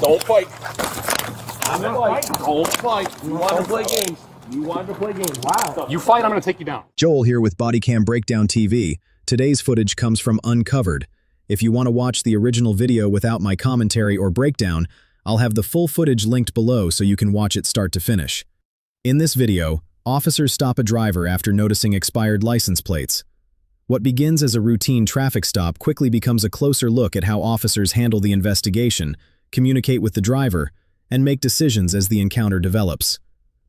Don't fight. I'm gonna fight. Don't fight. You want to play games. You wanted to play games. Wow. You fight, I'm going to take you down. Joel here with Bodycam Breakdown TV. Today's footage comes from Uncovered. If you want to watch the original video without my commentary or breakdown, I'll have the full footage linked below so you can watch it start to finish. In this video, officers stop a driver after noticing expired license plates. What begins as a routine traffic stop quickly becomes a closer look at how officers handle the investigation, communicate with the driver, and make decisions as the encounter develops.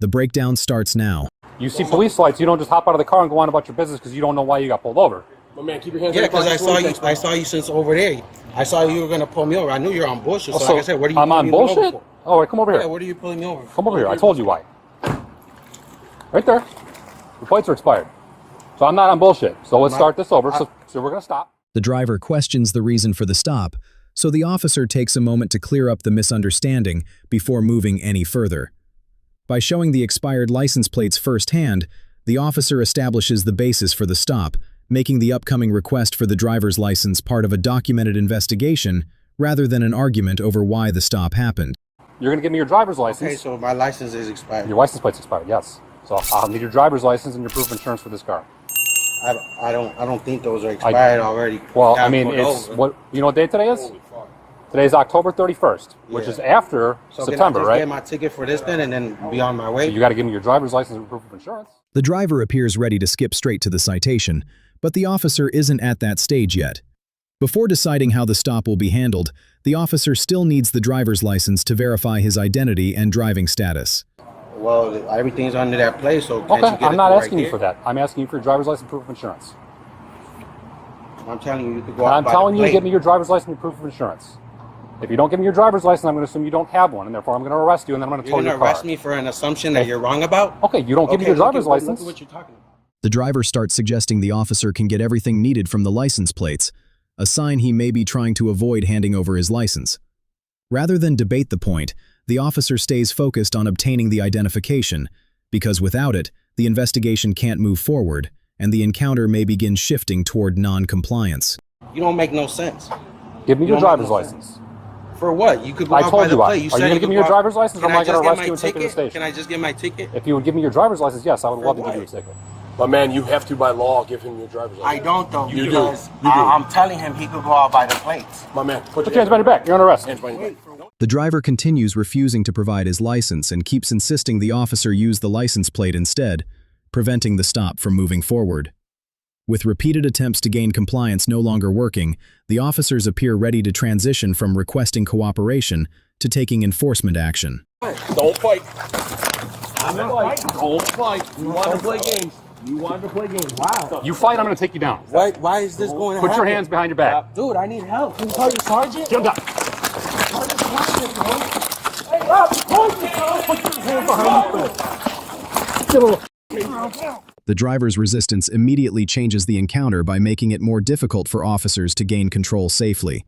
The breakdown starts now. You see police lights, you don't just hop out of the car and go on about your business because you don't know why you got pulled over. My man, keep your hands. Yeah, because I saw you since over there. I saw you were gonna pull me over. I knew you were on bullshit. So, like I said, what are you? I'm on bullshit. Oh, wait, come over here. Yeah, what are you pulling me over for? Come over here. I told you why. Right there. Your plates are expired. So I'm not on bullshit. So let's start this over. So we're gonna stop. The driver questions the reason for the stop, so the officer takes a moment to clear up the misunderstanding before moving any further. By showing the expired license plates firsthand, the officer establishes the basis for the stop, making the upcoming request for the driver's license part of a documented investigation rather than an argument over why the stop happened. You're gonna give me your driver's license. Okay, so my license is expired. Your license plate's expired, yes. So I'll need your driver's license and your proof of insurance for this car. I don't think those are expired already. Well, I mean, it's what you know what day today is? Today is October 31st, which is after September, right? Get my ticket for this then and then be on my way. So you got to give me your driver's license and proof of insurance. The driver appears ready to skip straight to the citation, but the officer isn't at that stage yet. Before deciding how the stop will be handled, the officer still needs the driver's license to verify his identity and driving status. Well, everything's under that place, so can't you Okay, get I'm not right asking you here? for that. I'm asking you for your driver's license and proof of insurance. I'm telling you, you could go And out I'm by telling the you to plate. give me your driver's license and proof of insurance. If you don't give me your driver's license, I'm going to assume you don't have one, and therefore I'm going to arrest you, and then I'm going to tow your car. You're going to arrest me for an assumption that you're wrong about? Okay, you don't give me your driver's license. Look at what you're talking about. The driver starts suggesting the officer can get everything needed from the license plates, a sign he may be trying to avoid handing over his license. Rather than debate the point, the officer stays focused on obtaining the identification, because without it, the investigation can't move forward, and the encounter may begin shifting toward non-compliance. You don't make no sense. Give me your driver's license. For what? You could go I out told by the you why. plate. Are you going to give me your driver's license, or am I going to arrest you and take you to the station? Can I just get my ticket? If you would give me your driver's license, yes, I would love to give you a ticket. My man, you have to by law give him your driver's license. I don't though, You because do. You do. I'm telling him he could go out by the plates. My man, Put your hands behind your back. You're under arrest. Hands behind your back. The driver continues refusing to provide his license and keeps insisting the officer use the license plate instead, preventing the stop from moving forward. With repeated attempts to gain compliance no longer working, the officers appear ready to transition from requesting cooperation to taking enforcement action. Don't fight. I'm gonna fight. Don't fight. You want to play games. You wanted to play games. Wow. You fight, I'm going to take you down. Why is this going to Put happen? your hands behind your back. Dude, I need help. Can you call your sergeant? Get him down. Hey, Rob, put your hands behind you. The driver's resistance immediately changes the encounter by making it more difficult for officers to gain control safely.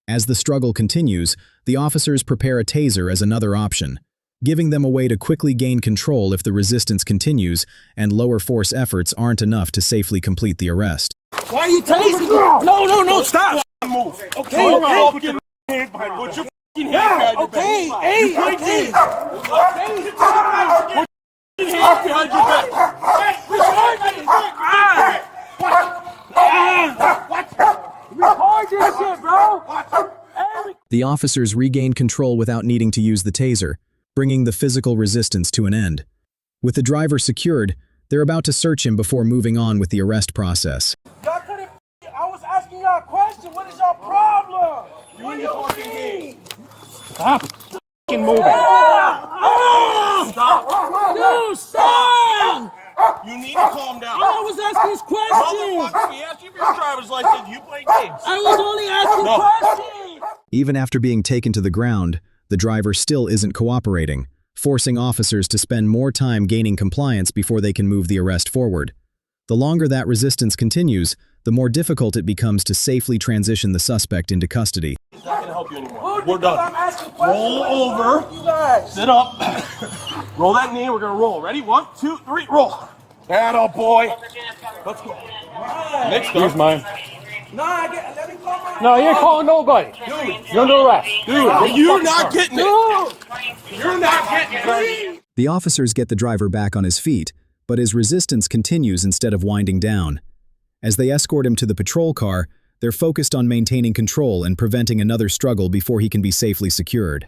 As the struggle continues, the officers prepare a taser as another option, giving them a way to quickly gain control if the resistance continues and lower force efforts aren't enough to safely complete the arrest. Why are you tasing me? No, stop. Move. Okay, Put your hands behind your back. okay. Hey, okay. Put your hands behind your back. Record this shit, bro. The officers regain control without needing to use the taser, bringing the physical resistance to an end. With the driver secured, they're about to search him before moving on with the arrest process. Y'all couldn't. I was asking y'all a question. What is your problem? What do you mean? Stop f***ing moving. Stop. Dude, stop! You need to calm down. I was asking this question. Motherfucker, we asked you for your driver's license. You play games. I was only asking questions. Even after being taken to the ground, the driver still isn't cooperating, forcing officers to spend more time gaining compliance before they can move the arrest forward. The longer that resistance continues, the more difficult it becomes to safely transition the suspect into custody. I'm not going to help you anymore. We're done. I'm asking questions. Roll over. You guys. Sit up. Roll that knee. We're going to roll. Ready? 1, 2, 3, roll. Atta boy. Let's go. Next Here's up. mine. Let me call my. No, you ain't calling nobody. You're under arrest. Dude, you're not getting it. You're not getting it. The officers get the driver back on his feet, but his resistance continues instead of winding down. As they escort him to the patrol car, they're focused on maintaining control and preventing another struggle before he can be safely secured.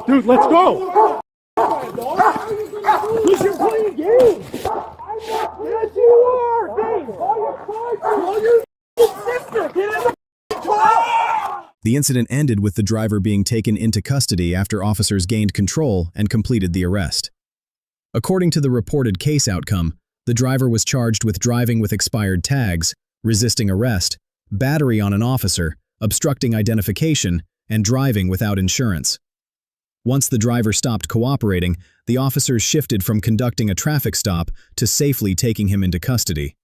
Dude, let's go. You should play a game. Yes, you are. Dave, call your sister. Get in the car. The incident ended with the driver being taken into custody after officers gained control and completed the arrest. According to the reported case outcome, the driver was charged with driving with expired tags, resisting arrest, battery on an officer, obstructing identification, and driving without insurance. Once the driver stopped cooperating, the officers shifted from conducting a traffic stop to safely taking him into custody.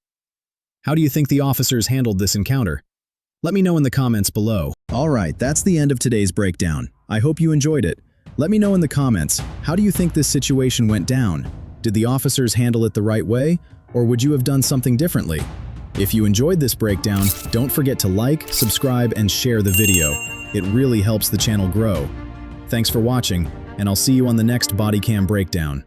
How do you think the officers handled this encounter? Let me know in the comments below. Alright, that's the end of today's breakdown. I hope you enjoyed it. Let me know in the comments, how do you think this situation went down? Did the officers handle it the right way, or would you have done something differently? If you enjoyed this breakdown, don't forget to like, subscribe, and share the video. It really helps the channel grow. Thanks for watching, and I'll see you on the next Bodycam breakdown.